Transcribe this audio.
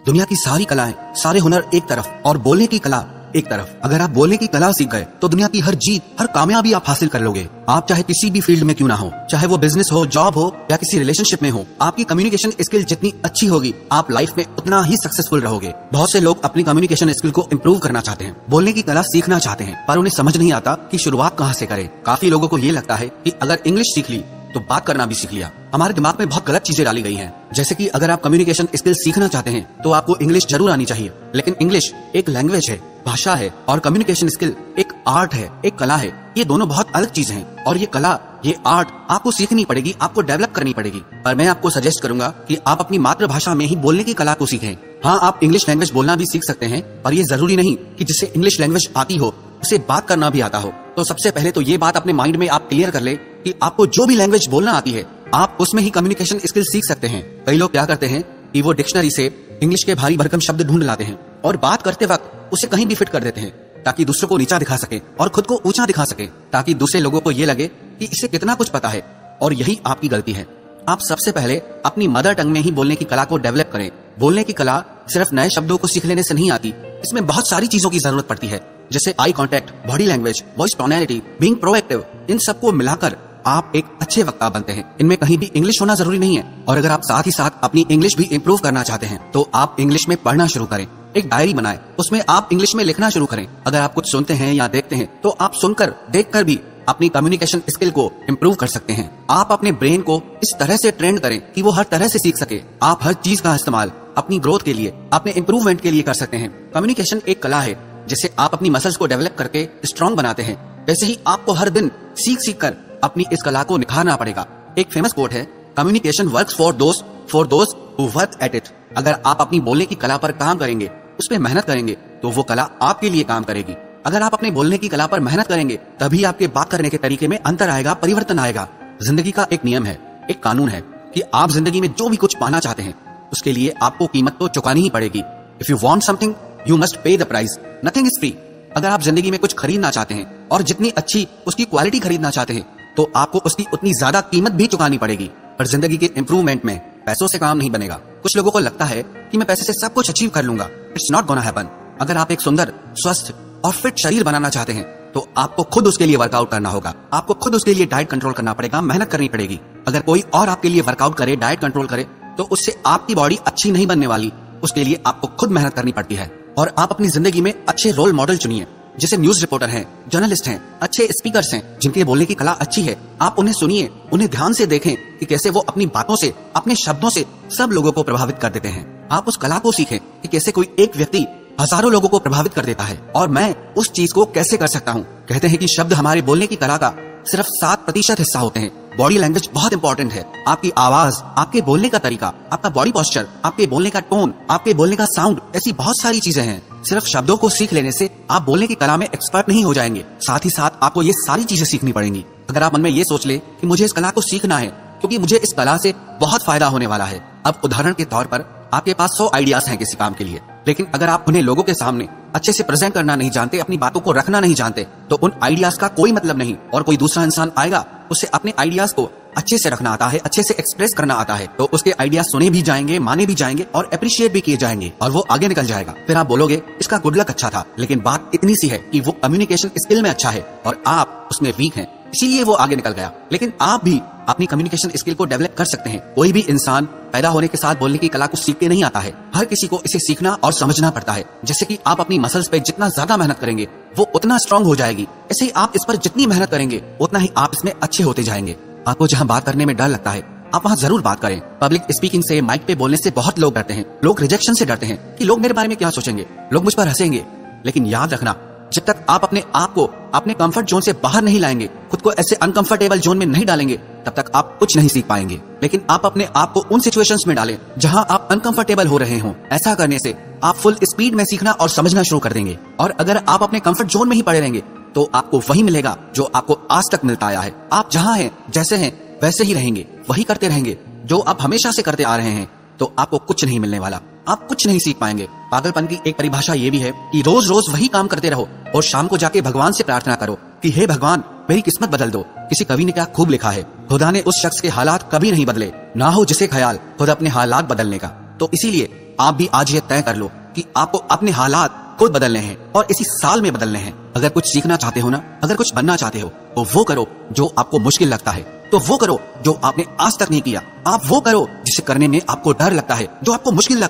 दुनिया की सारी कलाएं, सारे हुनर एक तरफ और बोलने की कला एक तरफ। अगर आप बोलने की कला सीख गए तो दुनिया की हर जीत, हर कामयाबी आप हासिल कर लोगे। आप चाहे किसी भी फील्ड में क्यों ना हो, चाहे वो बिजनेस हो, जॉब हो या किसी रिलेशनशिप में हो, आपकी कम्युनिकेशन स्किल जितनी अच्छी होगी आप लाइफ में उतना ही सक्सेसफुल रहोगे। बहुत से लोग अपनी कम्युनिकेशन स्किल को इम्प्रूव करना चाहते हैं, बोलने की कला सीखना चाहते हैं, पर उन्हें समझ नहीं आता कि शुरुआत कहाँ से करें। काफी लोगों को ये लगता है कि अगर इंग्लिश सीख ली तो बात करना भी सीख लिया। हमारे दिमाग में बहुत गलत चीजें डाली गई हैं, जैसे कि अगर आप कम्युनिकेशन स्किल सीखना चाहते हैं तो आपको इंग्लिश जरूर आनी चाहिए। लेकिन इंग्लिश एक लैंग्वेज है, भाषा है, और कम्युनिकेशन स्किल एक आर्ट है, एक कला है। ये दोनों बहुत अलग चीजें हैं और ये कला, ये आर्ट आपको सीखनी पड़ेगी, आपको डेवलप करनी पड़ेगी। पर मैं आपको सजेस्ट करूंगा कि आप अपनी मातृभाषा में ही बोलने की कला को सीखें। हाँ, आप इंग्लिश लैंग्वेज बोलना भी सीख सकते हैं, पर ये जरूरी नहीं कि जिससे इंग्लिश लैंग्वेज आती हो उसे बात करना भी आता हो। तो सबसे पहले तो ये बात अपने माइंड में आप क्लियर कर ले कि आपको जो भी लैंग्वेज बोलना आती है आप उसमें ही कम्युनिकेशन स्किल सीख सकते हैं। कई लोग क्या करते हैं कि वो डिक्शनरी से इंग्लिश के भारी भरकम शब्द ढूंढ लाते हैं और बात करते वक्त उसे कहीं भी फिट कर देते हैं ताकि दूसरों को नीचा दिखा सके और खुद को ऊंचा दिखा सके, ताकि दूसरे लोगों को ये लगे कि इसे कितना कुछ पता है। और यही आपकी गलती है। आप सबसे पहले अपनी मदर टंग में ही बोलने की कला को डेवलप करें। बोलने की कला सिर्फ नए शब्दों को सीख लेने से नहीं आती, इसमें बहुत सारी चीजों की जरूरत पड़ती है, जैसे eye contact, body language, voice tonality, being proactive. इन सबको मिलाकर आप एक अच्छे वक्ता बनते हैं। इनमें कहीं भी इंग्लिश होना जरूरी नहीं है। और अगर आप साथ ही साथ अपनी इंग्लिश भी इम्प्रूव करना चाहते हैं तो आप इंग्लिश में पढ़ना शुरू करें। एक डायरी बनाएं, उसमें आप इंग्लिश में लिखना शुरू करें। अगर आप कुछ सुनते हैं या देखते हैं तो आप सुनकर, देखकर भी अपनी कम्युनिकेशन स्किल को इम्प्रूव कर सकते हैं। आप अपने ब्रेन को इस तरह से ट्रेन करें कि वो हर तरह से सीख सके। आप हर चीज का इस्तेमाल अपनी ग्रोथ के लिए, अपने इम्प्रूवमेंट के लिए कर सकते हैं। कम्युनिकेशन एक कला है, जिसे आप अपनी मसल्स को डेवलप करके स्ट्रॉन्ग बनाते हैं। वैसे ही आपको हर दिन सीख कर अपनी इस कला को निखारना पड़ेगा। एक फेमस कोट है, communication works for those who work at it. अगर आप अपनी बोलने की कला पर काम करेंगे, उस पर मेहनत करेंगे, तो वो कला आपके लिए काम करेगी। अगर आप अपने बोलने की कला पर मेहनत करेंगे तभी आपके बात करने के तरीके में अंतर आएगा, परिवर्तन आएगा। जिंदगी का एक नियम है, एक कानून है कि आप जिंदगी में जो भी कुछ पाना चाहते हैं उसके लिए आपको कीमत तो चुकानी ही पड़ेगी। If you want something you must pay the price, nothing is free. अगर आप जिंदगी में कुछ खरीदना चाहते हैं और जितनी अच्छी उसकी क्वालिटी खरीदना चाहते हैं तो आपको उसकी उतनी ज्यादा कीमत भी चुकानी पड़ेगी। पर जिंदगी के इम्प्रूवमेंट में पैसों से काम नहीं बनेगा। कुछ लोगों को लगता है कि मैं पैसे से सब कुछ अचीव कर लूंगा। It's not gonna happen. अगर आप एक सुंदर, स्वस्थ और फिट शरीर बनाना चाहते हैं तो आपको खुद उसके लिए वर्कआउट करना होगा। आपको खुद उसके लिए डाइट कंट्रोल करना पड़ेगा, मेहनत करनी पड़ेगी। अगर कोई और आपके लिए वर्कआउट करे, डाइट कंट्रोल करे, तो उससे आपकी बॉडी अच्छी नहीं बनने वाली। उसके लिए आपको खुद मेहनत करनी पड़ती है। और आप अपनी जिंदगी में अच्छे रोल मॉडल चुनिए, जैसे न्यूज रिपोर्टर हैं, जर्नलिस्ट हैं, अच्छे स्पीकर्स हैं, जिनके बोलने की कला अच्छी है। आप उन्हें सुनिए, उन्हें ध्यान से देखें कि कैसे वो अपनी बातों से, अपने शब्दों से सब लोगों को प्रभावित कर देते हैं। आप उस कला को सीखें कि कैसे कोई एक व्यक्ति हजारों लोगों को प्रभावित कर देता है और मैं उस चीज को कैसे कर सकता हूँ। कहते हैं कि शब्द हमारे बोलने की कला का सिर्फ 7% हिस्सा होते हैं। बॉडी लैंग्वेज बहुत इंपॉर्टेंट है। आपकी आवाज, आपके बोलने का तरीका, आपका बॉडी पोस्चर, आपके बोलने का टोन, आपके बोलने का साउंड, ऐसी बहुत सारी चीजें हैं। सिर्फ शब्दों को सीख लेने से आप बोलने की कला में एक्सपर्ट नहीं हो जाएंगे, साथ ही साथ आपको ये सारी चीजें सीखनी पड़ेंगी। अगर आप मन में ये सोच ले कि मुझे इस कला को सीखना है क्योंकि मुझे इस कला से बहुत फायदा होने वाला है। अब उदाहरण के तौर पर आपके पास 100 आइडियाज हैं किसी काम के लिए, लेकिन अगर आप उन्हें लोगों के सामने अच्छे से प्रेजेंट करना नहीं जानते, अपनी बातों को रखना नहीं जानते, तो उन आइडियाज का कोई मतलब नहीं। और कोई दूसरा इंसान आएगा, उसे अपने आइडियाज को अच्छे से रखना आता है, अच्छे से एक्सप्रेस करना आता है, तो उसके आइडियाज सुने भी जाएंगे, माने भी जाएंगे और अप्रिशिएट भी किए जाएंगे और वो आगे निकल जाएगा। फिर आप बोलोगे इसका गुड लक अच्छा था, लेकिन बात इतनी सी है कि वो कम्युनिकेशन स्किल में अच्छा है और आप उसमें वीक हैं, इसीलिए वो आगे निकल गया। लेकिन आप भी अपनी कम्युनिकेशन स्किल को डेवलप कर सकते हैं। कोई भी इंसान पैदा होने के साथ बोलने की कला को सीख के नहीं आता है। हर किसी को इसे सीखना और समझना पड़ता है। जैसे कि आप अपनी मसल्स पे जितना ज्यादा मेहनत करेंगे वो उतना स्ट्रांग हो जाएगी। ऐसे ही आप इस पर जितनी मेहनत करेंगे उतना ही आप इसमें अच्छे होते जाएंगे। आपको जहाँ बात करने में डर लगता है आप वहाँ जरूर बात करें। पब्लिक स्पीकिंग से, माइक पे बोलने से बहुत लोग डरते हैं। लोग रिजेक्शन से डरते हैं कि लोग मेरे बारे में क्या सोचेंगे, लोग मुझ पर हंसेंगे। लेकिन याद रखना, जब तक आप अपने आप को अपने कंफर्ट जोन से बाहर नहीं लाएंगे, खुद को ऐसे अनकंफर्टेबल जोन में नहीं डालेंगे, तब तक आप कुछ नहीं सीख पाएंगे। लेकिन आप अपने आप को उन सिचुएशंस में डालें जहां आप अनकंफर्टेबल हो रहे हों। ऐसा करने से आप फुल स्पीड में सीखना और समझना शुरू कर देंगे। और अगर आप अपने कंफर्ट जोन में ही पड़े रहेंगे तो आपको वही मिलेगा जो आपको आज तक मिलता आया है। आप जहां हैं, जैसे हैं, वैसे ही रहेंगे, वही करते रहेंगे जो आप हमेशा से करते आ रहे हैं, तो आपको कुछ नहीं मिलने वाला, आप कुछ नहीं सीख पाएंगे। पागलपन की एक परिभाषा ये भी है कि रोज रोज वही काम करते रहो और शाम को जाके भगवान से प्रार्थना करो कि हे भगवान मेरी किस्मत बदल दो। किसी कवि ने क्या खूब लिखा है, खुदा ने उस शख्स के हालात कभी नहीं बदले, ना हो जिसे ख्याल खुद अपने हालात बदलने का। तो इसीलिए आप भी आज ये तय कर लो कि आपको अपने हालात खुद बदलने हैं और इसी साल में बदलने हैं। अगर कुछ सीखना चाहते हो ना, अगर कुछ बनना चाहते हो, तो वो करो जो आपको मुश्किल लगता है, तो वो करो जो आपने आज तक नहीं किया। आप वो करो जिसे करने में आपको डर लगता है, जो आपको मुश्किल लगता है।